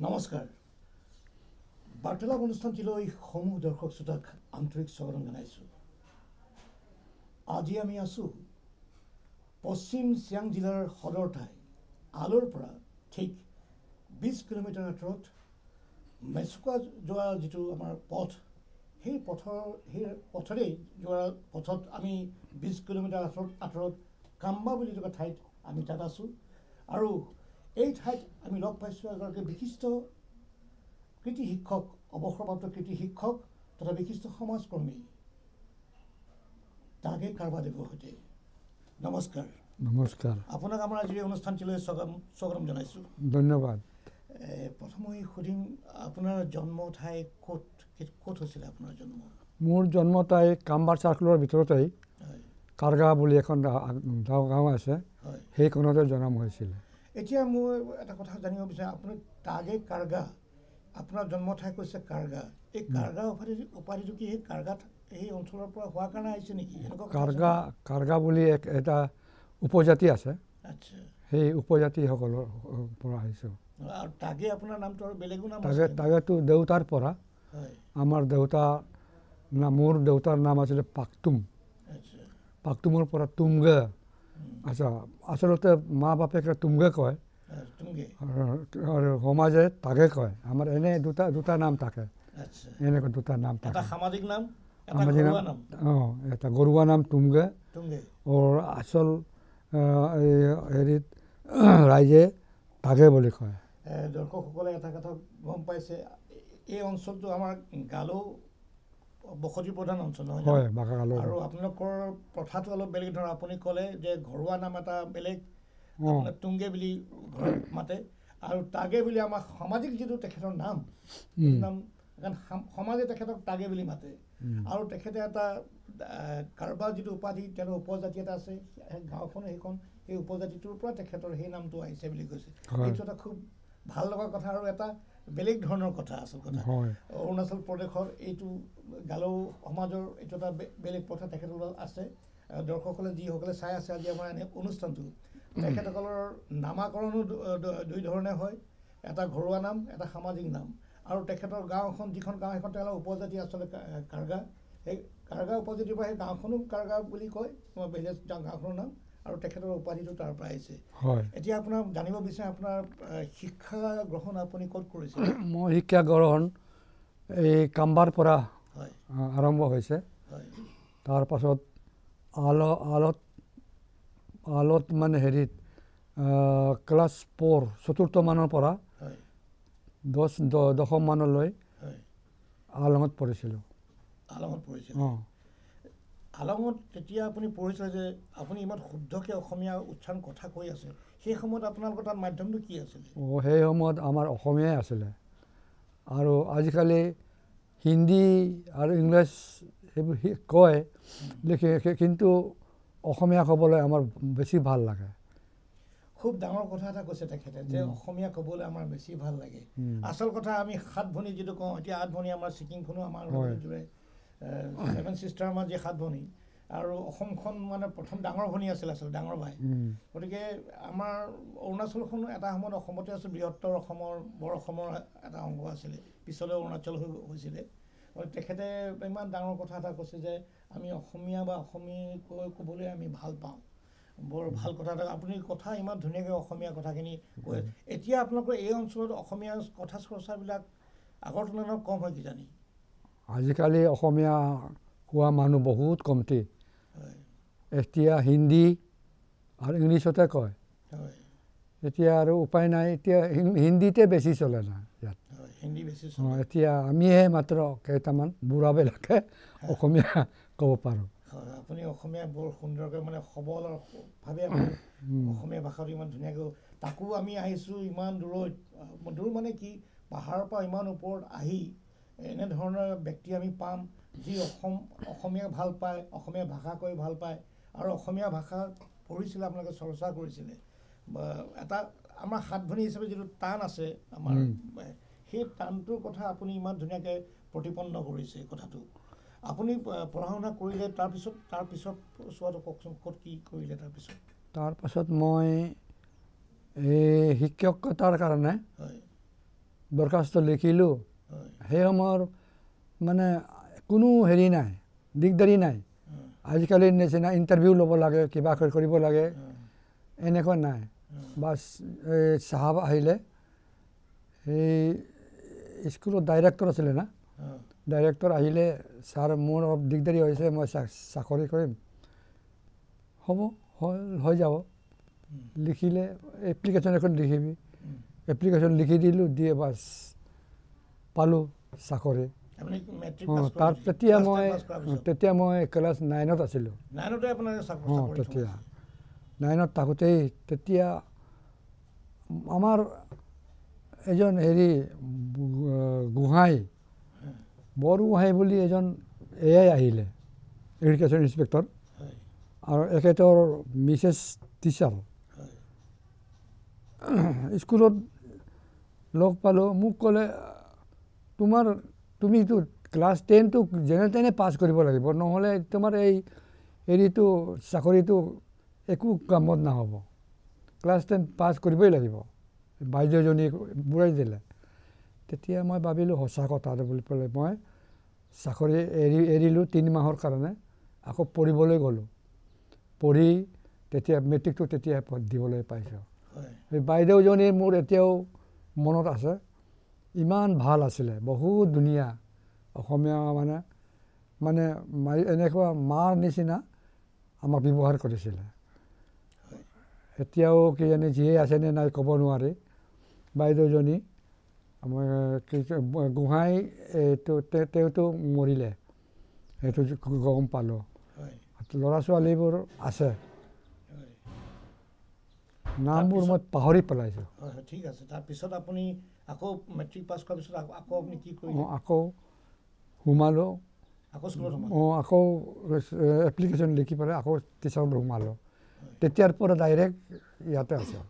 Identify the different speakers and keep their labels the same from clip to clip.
Speaker 1: নমস্কাৰ বাৰ্তালাপ অনুষ্ঠানটিলৈ সমূহ দৰ্শক শ্ৰোতাক আন্তৰিক স্বাগতম জনাইছোঁ। আজি আমি আছোঁ পশ্চিম চিয়াং জিলাৰ সদৰ ঠাই আলোৰ পৰা ঠিক 20 কিলোমিটাৰ আঁতৰত মেচুকা যোৱা যিটো আমাৰ পথ সেই পথৰেই যোৱা পথত আমি 20 কিলোমিটাৰ আঁতৰত কাম্বা বুলি থকা ঠাইত আমি তাত আছোঁ আৰু এই ঠাইত আমি লগ পাইছোঁ এগৰাকী বিশিষ্ট কৃতি শিক্ষক অৱসৰপ্ৰাপ্ত কৃতি শিক্ষক তথা বিশিষ্ট সমাজকৰ্মী তাকে কাৰবাদেৱৰ সৈতে। নমস্কাৰ।
Speaker 2: নমস্কাৰ।
Speaker 1: আপোনাক আমাৰ আজিৰ অনুষ্ঠানটিলৈ স্বাগতম জনাইছোঁ।
Speaker 2: ধন্যবাদ।
Speaker 1: প্ৰথমে সুধিম আপোনাৰ জন্ম ঠাই ক'ত হৈছিলে আপোনাৰ জন্ম?
Speaker 2: মোৰ জন্ম ঠাই কাম্বাৰ চাৰ্কলৰ ভিতৰতেই কাৰগা বুলি এখন গাঁও আছে, সেইখনতে জন্ম হৈছিলে।
Speaker 1: এতিয়া মই এটা কথা জানিব বিচাৰোঁ, আপুনি তাগে কাৰগা, আপোনাৰ জন্ম ঠাই কৈছে কাৰগা, এই কাৰগা উপাধিটো কি সেই কাৰগা এই অঞ্চলৰ পৰা হোৱাৰ কাৰণে আহিছে নেকি?
Speaker 2: কাৰগা বুলি এটা উপজাতি আছে,
Speaker 1: আচ্ছা,
Speaker 2: সেই উপজাতিসকলৰ পৰা আহিছোঁ।
Speaker 1: আৰু তাগে আপোনাৰ নামটো আৰু বেলেগো নাম?
Speaker 2: তাগেটো দেউতাৰ পৰা, আমাৰ মোৰ দেউতাৰ নাম আছিলে পাকতুম, পাকতুমৰ পৰা তুমগে। আচ্ছা, আচলতে মা বাপেকে তুমগে কয় আৰু সমাজে তাগে কয়। আমাৰ এনে দুটা নাম থাকে, এনেকুৱা দুটা নাম থাকে।
Speaker 1: এটা সামাজিক নাম,
Speaker 2: এটা গৰুৱা নাম তুমগে, আৰু আচল হেৰিত ৰাইজে তাগে বুলি কয়।
Speaker 1: দৰ্শকসকলে এটা কথা গম পাইছে, এই অঞ্চলটো আমাৰ গালো বসতি প্ৰধান অঞ্চল নহয়
Speaker 2: হয়,
Speaker 1: আৰু আপোনালোকৰ প্ৰথাটো অলপ বেলেগ ধৰণৰ। আপুনি ক'লে যে ঘৰুৱা নাম এটা বেলেগ, তুংগে বুলি ঘৰত মাতে, আৰু তাগে বুলি আমাৰ সামাজিক যিটো তেখেতৰ নাম, সমাজে তেখেতক তাগে বুলি মাতে। আৰু তেখেতে এটা কাৰোবাৰ যিটো উপাধি, তেওঁৰ উপজাতি এটা আছে, গাঁওখন সেই উপজাতিটোৰ পৰা তেখেতৰ সেই নামটো আহিছে বুলি কৈছে। এইটো এটা খুব ভাল লগা কথা আৰু এটা বেলেগ ধৰণৰ কথা। আচল কথা অৰুণাচল প্ৰদেশৰ এইটো গালো সমাজৰ এইটো এটা বেলেগ প্ৰথা তেখেতসকলৰ আছে। দৰ্শকসকলে যিসকলে চাই আছে আজি আমাৰ এনে অনুষ্ঠানটো, তেখেতসকলৰ নামাকৰণো দুই ধৰণে হয়, এটা ঘৰুৱা নাম, এটা সামাজিক নাম। আৰু তেখেতৰ গাঁওখন যিখন গাঁও সেইখন তেওঁলোকৰ উপজাতি আচলতে কাৰগা, সেই কাৰগা উপজাতিৰ পৰা সেই গাঁওখনো কাৰগা বুলি কয়, বেলেগ গাঁওখনৰ নাম, আৰু তেখেতৰ উপাধিটো তাৰ পৰা আহিছে। এতিয়া আপোনাক জানিব বিচাৰে, আপোনাৰ শিক্ষা গ্ৰহণ আপুনি ক'ত কৰিছে?
Speaker 2: মোৰ শিক্ষা গ্ৰহণ এই কাম্বাৰ পৰা আৰম্ভ হৈছে। তাৰপাছত আলত মানে হেৰিত ক্লাছ 4 চতুৰ্থ মানৰ পৰা 10ম মানলৈ আলঙত পঢ়িছিলোঁ।
Speaker 1: আলঙত তেতিয়া আপুনি পঢ়িছিলে যে আপুনি ইমান শুদ্ধকৈ অসমীয়া উচ্চাৰণ কথা কৈ আছে, সেই সময়ত আপোনালোকৰ তাত মাধ্যমটো কি আছিলে?
Speaker 2: সেই সময়ত আমাৰ অসমীয়াই আছিলে, আৰু আজিকালি হিন্দী আৰু ইংলিছ সেইবোৰ কয়, কিন্তু অসমীয়া ক'বলৈ আমাৰ বেছি ভাল লাগে।
Speaker 1: খুব ডাঙৰ কথা এটা কৈছে তেখেতে, যে অসমীয়া ক'বলৈ আমাৰ বেছি ভাল লাগে। আচল কথা, আমি 7 ভনী যিটো কওঁ, এতিয়া 8 ভনী আমাৰ ছিকিমখনো আমাৰ জোৰে 7 ছিষ্টাৰ আমাৰ যি 7 ভনী, আৰু অসমখন মানে প্ৰথম ডাঙৰ ভনী আছিল, আচলতে ডাঙৰ ভাই। গতিকে আমাৰ অৰুণাচলখনো এটা সময়ত অসমতে আছিল, বৃহত্তৰ অসমৰ বৰ অসমৰ এটা অংগ আছিলে, পিছলৈ অৰুণাচল হৈছিলে। তেখেতে ইমান ডাঙৰ কথা এটা কৈছে যে আমি অসমীয়া বা অসমীয়া ক'বলৈ আমি ভাল পাওঁ, বৰ ভাল কথা এটা। আপুনি কথা ইমান ধুনীয়াকৈ অসমীয়া কথাখিনি কৈ, এতিয়া আপোনালোকৰ এই অঞ্চলত অসমীয়া কথা চৰ্চাবিলাক আগৰ তুলনাত কম হয় কিজানি?
Speaker 2: আজিকালি অসমীয়া কোৱা মানুহ বহুত কমটি, এতিয়া হিন্দী আৰু ইংলিছতে কয়। এতিয়া আৰু উপায় নাই, এতিয়া হিন্দীতে বেছি চলে না ইয়াত। এতিয়া আমিহে মাত্ৰ কেইটামান বুঢ়াবিলাকে অসমীয়া ক'ব পাৰোঁ।
Speaker 1: আপুনি অসমীয়া বৰ সুন্দৰকৈ মানে সবলভাৱে অসমীয়া ভাষাটো ইমান ধুনীয়াকৈ, তাকো আমি আহিছোঁ ইমান দূৰত, দূৰ মানে কি, পাহাৰৰ পৰা ইমান ওপৰত আহি এনেধৰণৰ ব্যক্তি আমি পাম যি অসমীয়া ভাল পায়, অসমীয়া ভাষা কৈ ভাল পায়, আৰু অসমীয়া ভাষা পঢ়িছিলে, আপোনালোকে চৰ্চা কৰিছিলে। এটা আমাৰ 7 ভনী হিচাপে যিটো টান আছে আমাৰ, সেই টানটোৰ কথা আপুনি ইমান ধুনীয়াকৈ প্ৰতিপন্ন কৰিছে কথাটো। আপুনি পঢ়া শুনা কৰিলে, তাৰপিছত চোৱাটো কওকচোন, ক'ত কি কৰিলে তাৰপিছত?
Speaker 2: তাৰপাছত মই এই শিক্ষকতাৰ কাৰণে দৰখাস্ত লিখিলোঁ সেই সময়ৰ মানে কোনো হেৰি নাই দিগদাৰী নাই আজিকালিৰ নিচিনা ইণ্টাৰভিউ ল'ব লাগে কিবা কৰিব লাগে এনেকুৱা নাই বাছ চাহাব আহিলে এই স্কুলৰ ডাইৰেক্টৰ আছিলে না ডাইৰেক্টৰ আহিলে ছাৰ মোৰ অলপ দিগদাৰী হৈছে মই চাকৰি কৰিম হ'ব হৈ যাব লিখিলে এপ্লিকেশ্যন এখন লিখিবি এপ্লিকেশ্যন লিখি দিলোঁ দিয়ে বাছ পালোঁ চাকৰি তাৰ তেতিয়া মই ক্লাছ 9ত আছিলোঁ তেতিয়া 9ত থাকোঁতেই তেতিয়া আমাৰ এজন হেৰি গোহাঁই বৰগোহাঁই বুলি এজন এয়াই আহিলে এডুকেশ্যন ইনস্পেক্টৰ আৰু এখেতৰ মিছেছ টিচাৰ স্কুলত লগ পালোঁ মোক ক'লে তুমিতো ক্লাছ 10টো যেনে তেনে পাছ কৰিব লাগিব নহ'লে তোমাৰ এই হেৰিটো চাকৰিটো একো কামত নহ'ব ক্লাছ 10 পাছ কৰিবই লাগিব বাইদেউজনী বুঢ়াই দিলে তেতিয়া মই ভাবিলোঁ সঁচা কথা বুলি পেলাই মই চাকৰি এৰিলোঁ 3 মাহৰ কাৰণে আকৌ পঢ়িবলৈ গ'লোঁ পঢ়ি তেতিয়া মেট্ৰিকটো তেতিয়া দিবলৈ পাইছোঁ এই বাইদেউজনী মোৰ এতিয়াও মনত আছে ইমান ভাল আছিলে বহুত ধুনীয়া অসমীয়া মানে এনেকুৱা মাৰ নিচিনা আমাক ব্যৱহাৰ কৰিছিলে এতিয়াও কিজানি যিয়ে আছেনে নাই ক'ব নোৱাৰি বাইদেউজনী আমাৰ গোহাঁই তেওঁতো মৰিলে সেইটো গম পালোঁ ল'ৰা ছোৱালীবোৰ আছে নামবোৰ মই পাহৰি পেলাইছোঁ
Speaker 1: ঠিক আছে তাৰপিছত আপুনি আকৌ মেট্ৰিক পাছ কৰাৰ পিছত আকৌ আপুনি কি কৰিলে
Speaker 2: আকৌ সোমালোঁ
Speaker 1: আকৌ স্কুলত
Speaker 2: আকৌ এপ্লিকেশ্যন লিখি পেলাই আকৌ টিচাৰত সোমালোঁ তেতিয়াৰ পৰা ডাইৰেক্ট ইয়াতে আছোঁ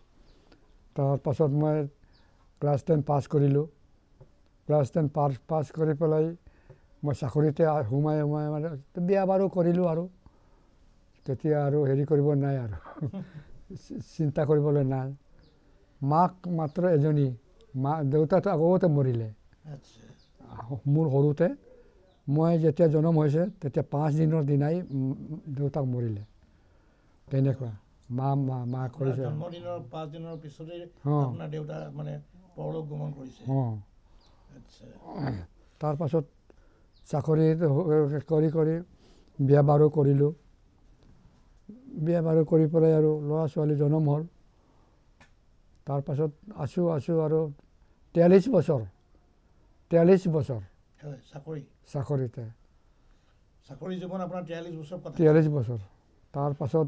Speaker 2: তাৰপাছত মই ক্লাছ 10 পাছ কৰিলোঁ ক্লাছ 10 পাছ কৰি পেলাই মই চাকৰিতে সোমাই মানে বিয়া বাৰু কৰিলোঁ আৰু তেতিয়া আৰু হেৰি কৰিব নাই আৰু চিন্তা কৰিবলৈ নাই মাক মাত্ৰ এজনী দেউতাটো আগতে মৰিলে মোৰ সৰুতে মই যেতিয়া জন্ম হৈছে তেতিয়া 5 দিনৰ দিনাই দেউতাক মৰিলে তেনেকুৱা মা কৰিছে
Speaker 1: জন্মদিনৰ 5 দিনৰ পিছতে আপোনাৰ দেউতা মানে পৰলোক গমন কৰিছে
Speaker 2: তাৰপাছত চাকৰি কৰি বিয়া বাৰু কৰিলোঁ বিয়া বাৰু কৰি পেলাই আৰু ল'ৰা ছোৱালী জন্ম হ'ল তাৰপাছত আছোঁ আৰু 43 বছৰ চাকৰিতে
Speaker 1: চাকৰি জীৱন আপোনাৰ
Speaker 2: 43 বছৰ তাৰপাছত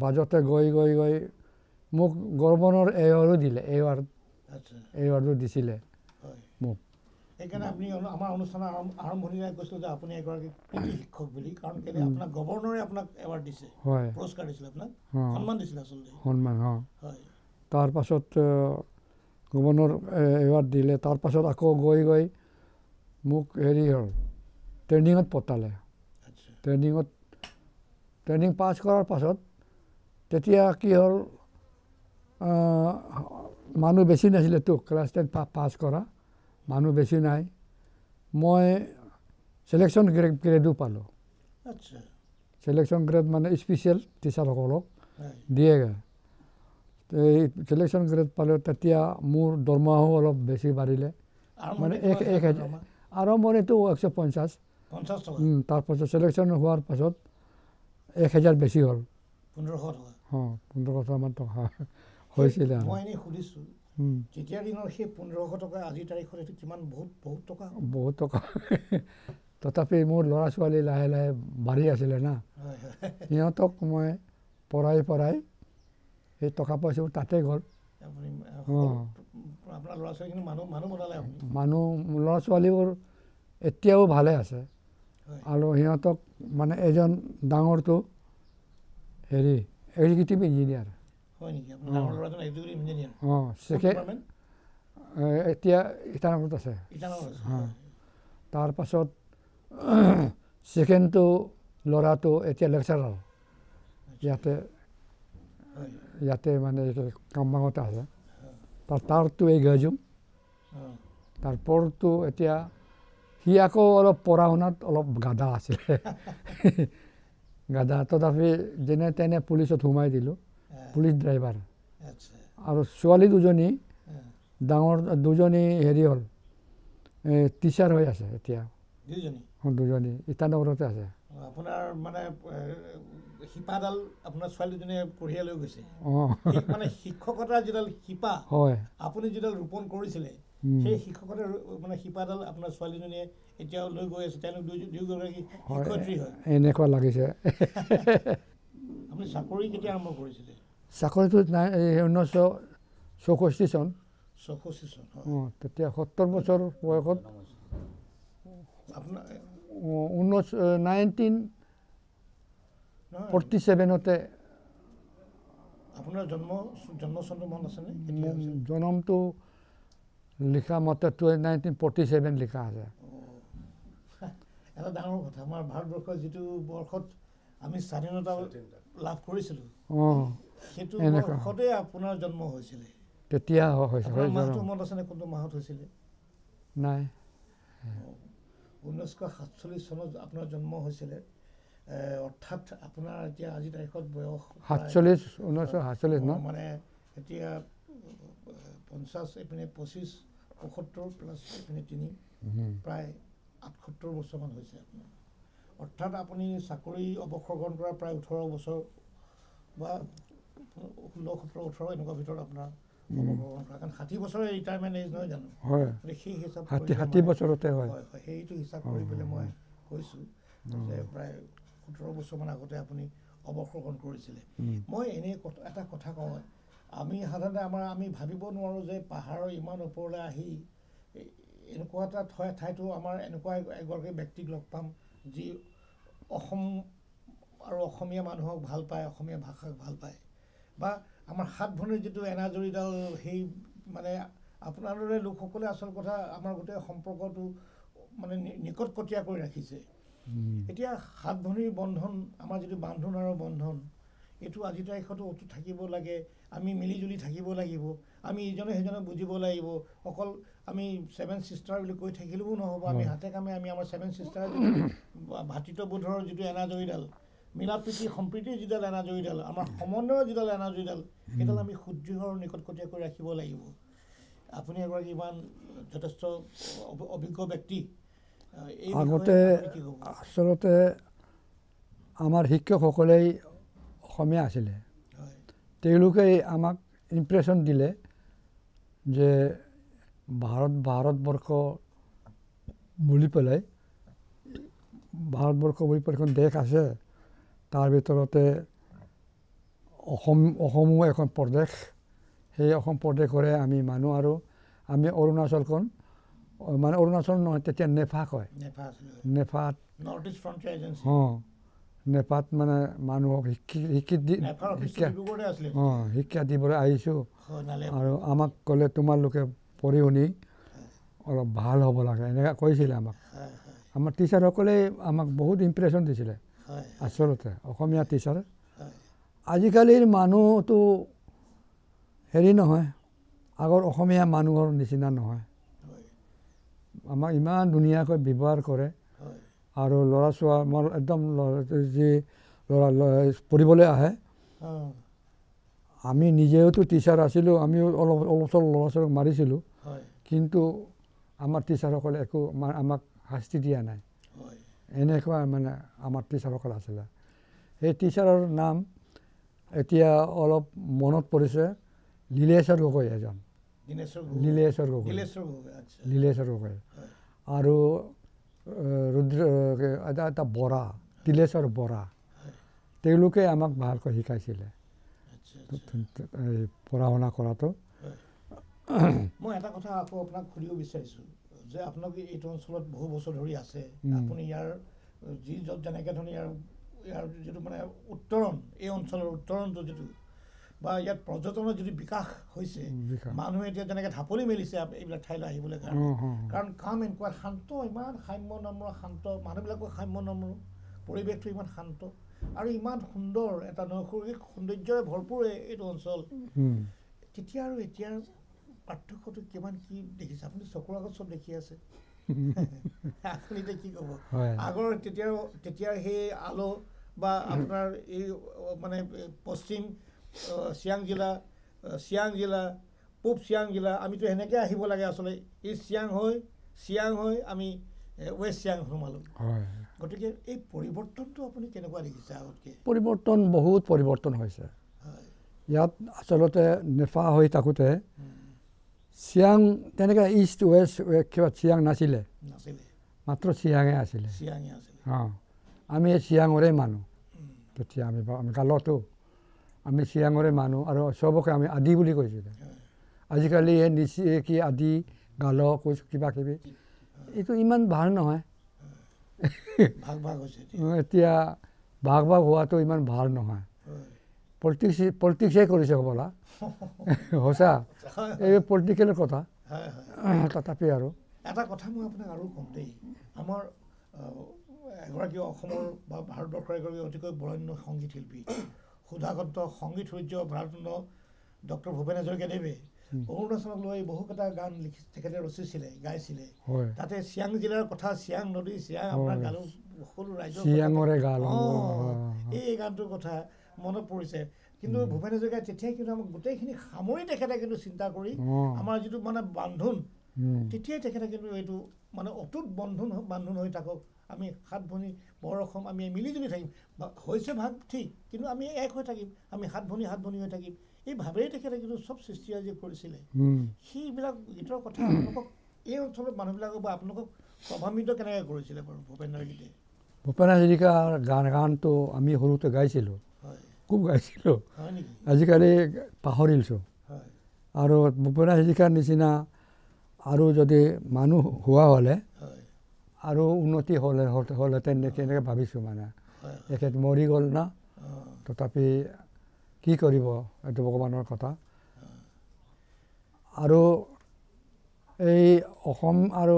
Speaker 2: বাজতে গৈ মোক গভৰ্ণৰ এৱাৰ্ডো দিলে এৱাৰ্ডো দিছিলে মোক
Speaker 1: সেইকাৰণে আপুনি আমাৰ অনুষ্ঠানৰ আৰম্ভণিৰে কৈছিলোঁ যে আপুনি এগৰাকী কৃতি শিক্ষক বুলি কাৰণ কেলৈ আপোনাক গভৰ্ণৰে আপোনাক এৱাৰ্ড দিছে পুৰস্কাৰ দিছিলে আপোনাক সন্মান দিছিলে আচলতে
Speaker 2: সন্মান তাৰপাছত গভৰ্ণৰ এৱাৰ্ড দিলে তাৰপাছত আকৌ গৈ মোক হেৰি হ'ল ট্ৰেইনিঙত পঠালে ট্ৰেইনিং পাছ কৰাৰ পাছত তেতিয়া কি হ'ল মানুহ বেছি নাছিলেতো ক্লাছ 10 পাছ কৰা মানুহ বেছি নাই মই চিলেকশ্যন গ্ৰেডো পালোঁ চিলেকশ্যন গ্ৰেড মানে স্পেচিয়েল টিচাৰসকলক দিয়েগৈ এই চিলেকশ্যন গ্ৰেড পালোঁ তেতিয়া মোৰ দৰমহাও অলপ বেছি বাঢ়িলে মানে 1000 আৰম্ভণিটো 150 তাৰপাছত চিলেকশ্যন হোৱাৰ পাছত 1000 বেছি হ'ল 1500মান টকা হৈছিলে
Speaker 1: মই এনেই সুধিছোঁ তেতিয়াৰ দিনৰ সেই 1500 টকা আজিৰ তাৰিখত এইটো কিমান বহুত টকা
Speaker 2: তথাপি মোৰ ল'ৰা ছোৱালী লাহে লাহে বাঢ়ি আছিলে না সিহঁতক মই পঢ়াই সেই টকা পইচাবোৰ তাতে গ'ল ল'ৰা ছোৱালীবোৰ এতিয়াও ভালে আছে আৰু সিহঁতক মানে এজন ডাঙৰটো হেৰি এক্সিকিউটিভ ইঞ্জিনিয়াৰ এতিয়া ইটানগৰত আছে তাৰপাছত ছেকেণ্ডটো ল'ৰাটো এতিয়া লেকচাৰাৰ ইয়াতে মানে কামবাঙতে আছে তাৰতো এঘাৰজন তাৰপৰতো এতিয়া সি আকৌ অলপ পঢ়া শুনাত অলপ গাধা আছিলে গাধা তথাপি যেনে তেনে পুলিচত সোমাই দিলোঁ পুলিচ ড্ৰাইভাৰ আৰু ছোৱালী দুজনী ডাঙৰ দুজনী হেৰি হ'ল টিচাৰ হৈ আছে এতিয়া দুজনী ইটানগৰতে আছে
Speaker 1: আপোনাৰ মানে শিপাডাল আপোনাৰ ছোৱালী দুজনীয়ে কঢ়িয়াই লৈ গৈছে মানে শিক্ষকতাৰ যিডাল শিপা
Speaker 2: হয়
Speaker 1: আপুনি যিডাল ৰোপণ কৰিছিলে সেই শিক্ষকতাৰ মানে শিপাডাল আপোনাৰ ছোৱালীজনীয়ে এতিয়াও লৈ গৈ আছে তেওঁলোক দুয়োগৰাকী শিক্ষয়িত্ৰী হয়
Speaker 2: এনেকুৱা লাগিছে
Speaker 1: আপুনি চাকৰি কেতিয়া আৰম্ভ কৰিছিলে
Speaker 2: চাকৰিটো 1964 চন তেতিয়া 70 বছৰ বয়সত আপোনাৰ 1947তে
Speaker 1: আপোনাৰ জন্মচনটো মন আছেনে
Speaker 2: জন্মটো লিখা মতে 1947 লিখা আছে
Speaker 1: এটা ডাঙৰ কথা আমাৰ ভাৰতবৰ্ষৰ যিটো বৰ্ষত আমি স্বাধীনতা লাভ কৰিছিলোঁ সেইটো বৰ্ষতে আপোনাৰ জন্ম হৈছিলে
Speaker 2: তেতিয়া হৈছে
Speaker 1: মাহটো মনত আছেনে কোনটো মাহত হৈছিলে
Speaker 2: নাই
Speaker 1: 1947 চনত আপোনাৰ জন্ম হৈছিলে অৰ্থাৎ আপোনাৰ এতিয়া আজি তাৰিখত বয়স
Speaker 2: 1947 ন
Speaker 1: মানে এতিয়া 50 এইপিনে 25 75 প্লাছ এইপিনে 3 প্ৰায় 78 বছৰমান হৈছে আপোনাৰ অৰ্থাৎ আপুনি চাকৰি অৱসৰ গ্ৰহণ কৰা প্ৰায় 18 বছৰ বা 16-17-18 এনেকুৱা ভিতৰত আপোনাৰ কাৰণ 60 বছৰে ৰিটায়াৰমেণ্ট এজ নহয় জানো সেই হিচাপ
Speaker 2: 60 বছৰতে হয়
Speaker 1: সেইটো হিচাপ কৰি পেলাই মই কৈছোঁ যে প্ৰায় 17 বছৰমান আগতে আপুনি অৱসৰ গ্ৰহণ কৰিছিলে মই এনেই এটা কথা কওঁ আমি সাধাৰণতে আমি ভাবিব নোৱাৰোঁ যে পাহাৰৰ ইমান ওপৰলৈ আহি এনেকুৱা এটা ঠাইতো আমাৰ এনেকুৱা এগৰাকী ব্যক্তিক লগ পাম যি অসম আৰু অসমীয়া মানুহক ভাল পায় অসমীয়া ভাষাক ভাল পায় বা আমাৰ সাত ভনীৰ যিটো এনাজৰীডাল সেই মানে আপোনাৰ দৰে লোকসকলে আচল কথা আমাৰ গোটেই সম্পৰ্কটো মানে নিকটকটীয়া কৰি ৰাখিছে এতিয়া সাত ভনীৰ বন্ধন আমাৰ যিটো বান্ধোন আৰু বন্ধন এইটো আজি তাৰিখতো অটুট থাকিব লাগে আমি মিলিজুলি থাকিব লাগিব আমি ইজনে সিজনক বুজিব লাগিব অকল আমি 7 চিষ্টাৰ বুলি কৈ থাকিলেও নহ'ব আমি হাতে কামে আমি আমাৰ 7 চিষ্টাৰ ভাতৃত্ববোধৰ যিটো এনাজৰীডাল মিলা প্ৰীতি সম্প্ৰীতিৰ যিডাল এনাজৰীডাল আমাৰ সমন্বয়ৰ যিডাল এনাজৰীডাল সেইডাল আমি সুদৃঢ় আৰু নিকটকটীয়া কৰি ৰাখিব লাগিব আপুনি এগৰাকী ইমান যথেষ্ট অভিজ্ঞ ব্যক্তি
Speaker 2: আগতে আচলতে আমাৰ শিক্ষকসকলেই অসমীয়া আছিলে তেওঁলোকে আমাক ইমপ্ৰেশ্যন দিলে যে ভাৰতবৰ্ষ বুলি পেলাই ভাৰতবৰ্ষ বুলি এখন দেশ আছে তাৰ ভিতৰতে অসমো এখন প্ৰদেশ সেই অসম প্ৰদেশৰে আমি মানুহ আৰু আমি অৰুণাচলখন মানে অৰুণাচল নহয় তেতিয়া নেফা কয় নেফাত নেফাত মানে মানুহক শিক্ষা দিবলৈ আহিছোঁ আৰু আমাক ক'লে তোমালোকে পঢ়ি শুনি অলপ ভাল হ'ব লাগে এনেকৈ কৈছিলে আমাক আমাৰ টিচাৰসকলে আমাক বহুত ইমপ্ৰেশ্যন দিছিলে আচলতে অসমীয়া টিচাৰ আজিকালিৰ মানুহটো হেৰি নহয় আগৰ অসমীয়া মানুহৰ নিচিনা নহয় আমাক ইমান ধুনীয়াকৈ ব্যৱহাৰ কৰে আৰু ল'ৰা ছোৱালী মোৰ একদম যি পঢ়িবলৈ আহে আমি নিজেওতো টিচাৰ আছিলোঁ আমিও অলপ চলপ ল'ৰা ছোৱালীক মাৰিছিলোঁ কিন্তু আমাৰ টিচাৰসকলে একো আমাক শাস্তি দিয়া নাই এনেকুৱা মানে আমাৰ টিচাৰসকল আছিলে সেই টিচাৰৰ নাম এতিয়া অলপ মনত পৰিছে লীলেশ্বৰ গগৈ এজন লীলেশ্বৰ গগৈ আৰু এটা বৰা তিলেশ্বৰ বৰা তেওঁলোকে আমাক ভালকৈ শিকাইছিলে পঢ়া শুনা কৰাটো
Speaker 1: মই এটা কথা আকৌ আপোনাক সুধিব বিচাৰিছোঁ যে আপোনালোকে এইটো অঞ্চলত বহু বছৰ ধৰি আছে আপুনি ইয়াৰ য'ত যেনেকৈ ধৰণে ইয়াৰ যিটো মানে উত্তৰণ এই অঞ্চলৰ উত্তৰণটো যিটো বা ইয়াত পৰ্যটনৰ যিটো বিকাশ হৈছে মানুহে এতিয়া যেনেকৈ ঢাপলি মেলিছে এইবিলাক ঠাইলৈ আহিবলৈ কাৰণে কাৰণ কাম এনেকুৱা শান্ত ইমান সাম্য নম্ৰ শান্ত মানুহবিলাকো সাম্য নম্ৰ পৰিৱেশটো ইমান শান্ত আৰু ইমান সুন্দৰ এটা নৈসৰ্গিক সৌন্দৰ্যৰে ভৰপূৰ এইটো অঞ্চল তেতিয়া আৰু এতিয়াৰ পাৰ্থক্যটো কিমান কি দেখিছে আপুনি চকুৰ আগত চব দেখি আছে আপুনি এতিয়া কি ক'ব আগৰ তেতিয়াৰ সেই আলো বা আপোনাৰ এই মানে পশ্চিম চিয়াং জিলা পূব চিয়াং জিলা আমিতো সেনেকৈ আহিব লাগে আচলতে এই চিয়াং হৈ আমি ৱেষ্ট চিয়াং সোমালোঁ গতিকে এই পৰিৱৰ্তনটো আপুনি কেনেকুৱা দেখিছে আগতকৈ
Speaker 2: পৰিৱৰ্তন বহুত পৰিৱৰ্তন হৈছে ইয়াত আচলতে নেফা হৈ থাকোঁতে চিয়াং তেনেকৈ ইষ্ট ৱেষ্ট কিবা চিয়াং নাছিলে মাত্ৰ চিয়াঙে আছিলে অঁ আমি চিয়াঙৰে মানুহ তেতিয়া আমি গালতো আমি চিয়াঙৰে মানুহ আৰু চবকে আমি আদি বুলি কৈছিলোঁ আজিকালি এই নিচি কি আদি গাল কৈছোঁ কিবা কিবি এইটো ইমান ভাল নহয় এতিয়া ভাগ হোৱাটো ইমান ভাল নহয় পলিটিক্সে কৰিছে হ'বলা সঁচা এই পলিটিকেলৰ কথা তথাপি আৰু
Speaker 1: এটা কথা মই আপোনাক আৰু ক'ম দেই আমাৰ এগৰাকী অসমৰ বা ভাৰতবৰ্ষৰ এগৰাকী অতিকৈ বৰেণ্য সংগীত শিল্পী সুধাকন্ত সংগীত সূৰ্য ভাৰতৰত্ন ডক্টৰ ভূপেন হাজৰিকাদেৱে অৰুণাচলক লৈ বহুকেইটা গান তেখেতে ৰচিছিলে গাইছিলে তাতে চিয়াং জিলাৰ কথা চিয়াং নদী চিয়াং আপোনাৰ গালো সকলো ৰাইজৰ এই গানটোৰ কথা মনত পৰিছে কিন্তু ভূপেন হাজৰিকাই তেতিয়াই কিন্তু আমাক গোটেইখিনি সামৰি তেখেতে কিন্তু চিন্তা কৰি আমাৰ যিটো মানে বান্ধোন তেতিয়াই তেখেতে কিন্তু এইটো মানে অটুট বান্ধোন হৈ থাকক আমি সাত ভনী বৰ অসম আমি মিলিজুলি থাকিম হৈছে ভাগ ঠিক কিন্তু আমি এক হৈ থাকিম আমি সাত ভনী হৈ থাকিম এই ভাৱেই তেখেতে কিন্তু চব সৃষ্টি আজি কৰিছিলে সেইবিলাক গীতৰ কথা আপোনালোকক এই অঞ্চলৰ মানুহবিলাকক বা আপোনালোকক প্ৰভাৱিত কেনেকৈ কৰিছিলে বাৰু ভূপেন হাজৰিকাই
Speaker 2: ভূপেন হাজৰিকাৰ গানটো আমি সৰুতে গাইছিলোঁ খুব গাইছিলোঁ আজিকালি পাহৰিছোঁ আৰু ভূপেন হাজৰিকাৰ নিচিনা আৰু যদি মানুহ হোৱা হ'লে আৰু উন্নতি হ'লে তেনেকৈ ভাবিছোঁ মানে তেখেত মৰি গ'ল না তথাপি কি কৰিব এইটো ভগৱানৰ কথা আৰু এই অসম আৰু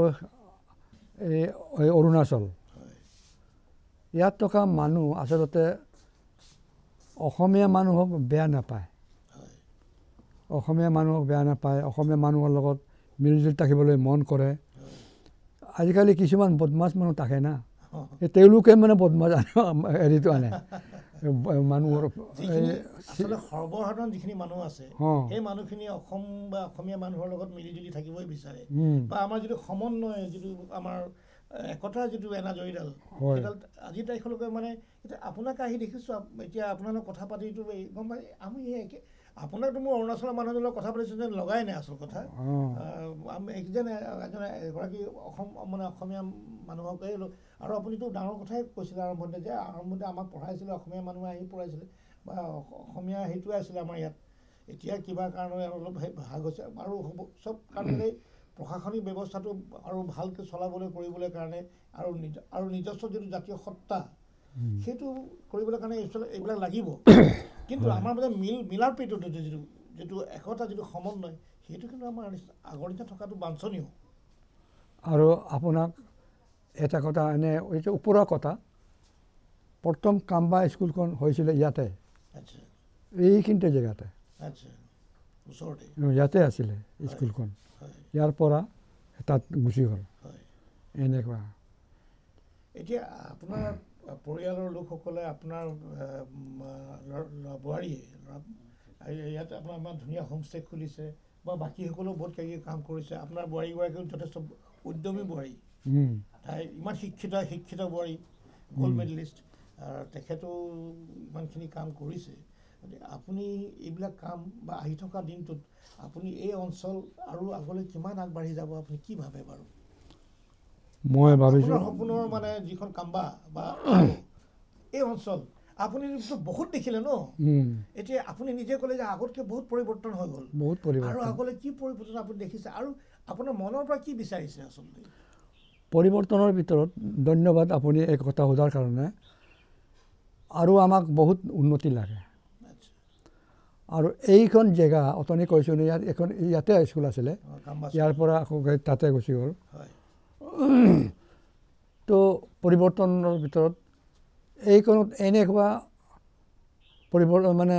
Speaker 2: এই অৰুণাচল ইয়াত থকা মানুহ আচলতে অসমীয়া মানুহক বেয়া নাপায় অসমীয়া মানুহৰ লগত মিলিজুলি থাকিবলৈ মন কৰে আজিকালি কিছুমান বদমাছ মানুহ থাকে না তেওঁলোকে মানে বদমাছ হেৰিটো আনে মানুহৰ
Speaker 1: সৰ্বসাধাৰণ যিখিনি মানুহ আছে সেই মানুহখিনি অসম বা অসমীয়া মানুহৰ লগত মিলিজুলি থাকিবই বিচাৰে বা আমাৰ যিটো সমন্বয় যিটো আমাৰ একতাৰ যিটো এনাজৰীডাল সেইডাল আজিৰ তাৰিখলৈকে মানে এতিয়া আপোনাক আহি দেখিছোঁ এতিয়া আপোনাৰ লগত কথা পাতিটো গম পাই আমি আপোনাকতো মোৰ অৰুণাচলৰ মানুহৰ লগত কথা পাতিছোঁ যেন লগাই নাই আচল কথা আমি এগৰাকী অসমীয়া মানুহক আৰু আপুনিতো ডাঙৰ কথাই কৈছিলে আৰম্ভণিতে আমাক পঢ়াইছিলে অসমীয়া মানুহে আহি পঢ়াইছিলে বা অসমীয়া সেইটোৱে আছিলে আমাৰ ইয়াত এতিয়া কিবা কাৰণে অলপ ভাগ হৈছে আৰু চব কাৰণেই প্ৰশাসনিক ব্যৱস্থাটো আৰু ভালকৈ চলাবলৈ কৰিবলৈ কাৰণে আৰু নিজস্ব যিটো জাতীয় সত্তা সেইটো কৰিবলৈ কাৰণে এইবিলাক লাগিব কিন্তু আমাৰ মানে মিলাৰ প্ৰীতিটো যিটো একতা যিটো সমন্বয় সেইটো কিন্তু আমাৰ আগৰ নিচিনা থকাটো বাঞ্ছনীয়
Speaker 2: আৰু আপোনাক এটা কথা এনে এইটো ওপৰৰ কথা প্ৰথম কাম্বা স্কুলখন হৈছিলে ইয়াতে এইখিনিতে জেগাতে ইয়াতে আছিলে স্কুলখন ইয়াৰ পৰা তাত গুচি গ'ল এনেকুৱা
Speaker 1: এতিয়া আপোনাৰ পৰিয়ালৰ লোকসকলে আপোনাৰ বোৱাৰীয়ে ইয়াত আপোনাৰ ইমান ধুনীয়া হোমষ্টে খুলিছে বা বাকীসকলেও বহুত কিবা কিবি কাম কৰিছে আপোনাৰ বোৱাৰীগৰাকীও যথেষ্ট উদ্যমী বোৱাৰী তাই ইমান শিক্ষিত বোৱাৰী গ'ল্ড মেডেলিষ্ট তেখেতেও ইমানখিনি কাম কৰিছে আপুনি এইবিলাক কাম বা আহি থকা দিনটোত আপুনি এই অঞ্চল আৰু আগলৈ কিমান আগবাঢ়ি যাব আপুনি কি ভাবে বাৰু
Speaker 2: মই ভাবিছোঁ
Speaker 1: সপোনৰ মানে যিখন কাম্বা বা এই অঞ্চল আপুনি বহুত দেখিলে ন এতিয়া আপুনি নিজে ক'লে যে আগতকৈ বহুত পৰিৱৰ্তন হৈ গ'ল আৰু আগলৈ কি পৰিৱৰ্তন আপুনি দেখিছে আৰু আপোনাৰ মনৰ পৰা কি বিচাৰিছে আচলতে
Speaker 2: পৰিৱৰ্তনৰ ভিতৰত ধন্যবাদ আপুনি এই কথা সোধাৰ কাৰণে আৰু আমাক বহুত উন্নতি লাগে আৰু এইখন জেগা অথনি কৈছোঁ ইয়াতে স্কুল আছিলে ইয়াৰ পৰা আকৌ তাতে গুচি গ'ল তো পৰিৱৰ্তনৰ ভিতৰত এইখনত এনেকুৱা পৰিৱৰ্তন মানে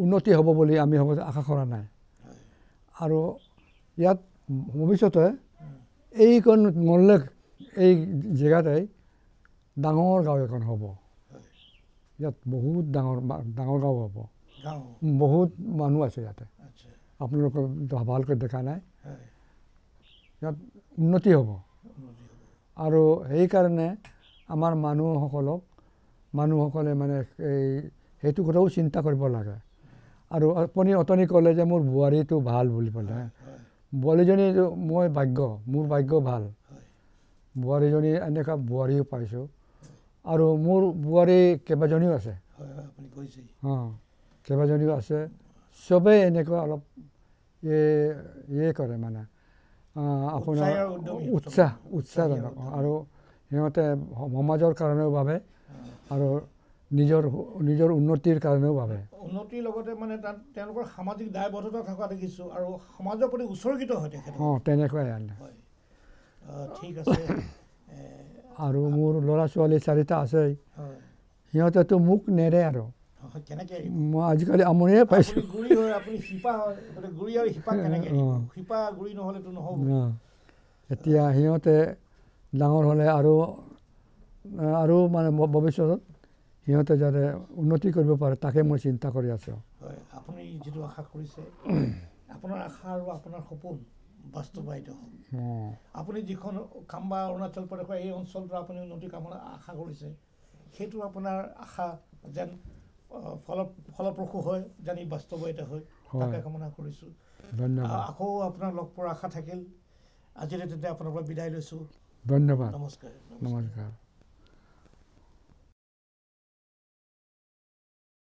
Speaker 2: উন্নতি হ'ব বুলি আমি আশা কৰা নাই আৰু ইয়াত ভৱিষ্যতে এইখন মল্লে এই জেগাতে ডাঙৰ গাঁও এখন হ'ব। ইয়াত বহুত ডাঙৰ গাঁও হ'ব, বহুত মানুহ আছে ইয়াতে, আপোনালোকে ভালকৈ দেখা নাই। ইয়াত উন্নতি হ'ব আৰু সেইকাৰণে আমাৰ মানুহসকলে মানে এই সেইটো কথাও চিন্তা কৰিব লাগে। আৰু আপুনি অথনি ক'লে যে মোৰ বোৱাৰীটো ভাল বুলি ক'লে, বোৱাৰীজনী মোৰ ভাগ্য ভাল, বোৱাৰীজনী এনেকুৱা বোৱাৰীও পাইছোঁ। আৰু মোৰ বোৱাৰী কেইবাজনীও আছে, কেইবাজনীও আছে। চবেই এনেকুৱা অলপ কৰে মানে আপোনাৰ উৎসাহজনক, আৰু সিহঁতে সমাজৰ কাৰণেও ভাবে আৰু নিজৰ উন্নতিৰ কাৰণেও ভাবে।
Speaker 1: উন্নতিৰ লগতে মানে তাত তেওঁলোকৰ সামাজিক দায়বদ্ধতা থকা দেখিছোঁ আৰু সমাজৰ প্ৰতি উৎসৰ্গিত হয় তেখেত।
Speaker 2: তেনেকুৱাই
Speaker 1: ঠিক আছে।
Speaker 2: আৰু মোৰ ল'ৰা ছোৱালী 4টা আছে, সিহঁতেতো মোক নেৰে আৰু মই আজিকালি আমনিয়ে পাইছোঁ। এতিয়া সিহঁতে ডাঙৰ হ'লে আৰু মানে ভৱিষ্যতত সিহঁতে যাতে উন্নতি কৰিব পাৰে তাকে মই চিন্তা কৰি আছোঁ।
Speaker 1: আপুনি যিটো আশা কৰিছে, আপোনাৰ আশা আৰু আপোনাৰ সপোন বাস্তৱায়িত হওক। আপুনি যিখন কামবা অৰুণাচল প্ৰদেশৰ এই অঞ্চলটো আপুনি উন্নতি কামনা আশা কৰিছে, সেইটো আপোনাৰ আশা যেন ফলপ্ৰসূ হয়, যেন ই বাস্তৱায়িত হয়, তাকে কামনা কৰিছোঁ।
Speaker 2: ধন্যবাদ।
Speaker 1: আকৌ আপোনাৰ লগ পোৱাৰ আশা থাকিল। আজিলৈ তেন্তে আপোনাৰ পৰা বিদায় লৈছোঁ।
Speaker 2: ধন্যবাদ।
Speaker 1: নমস্কাৰ।
Speaker 2: নমস্কাৰ।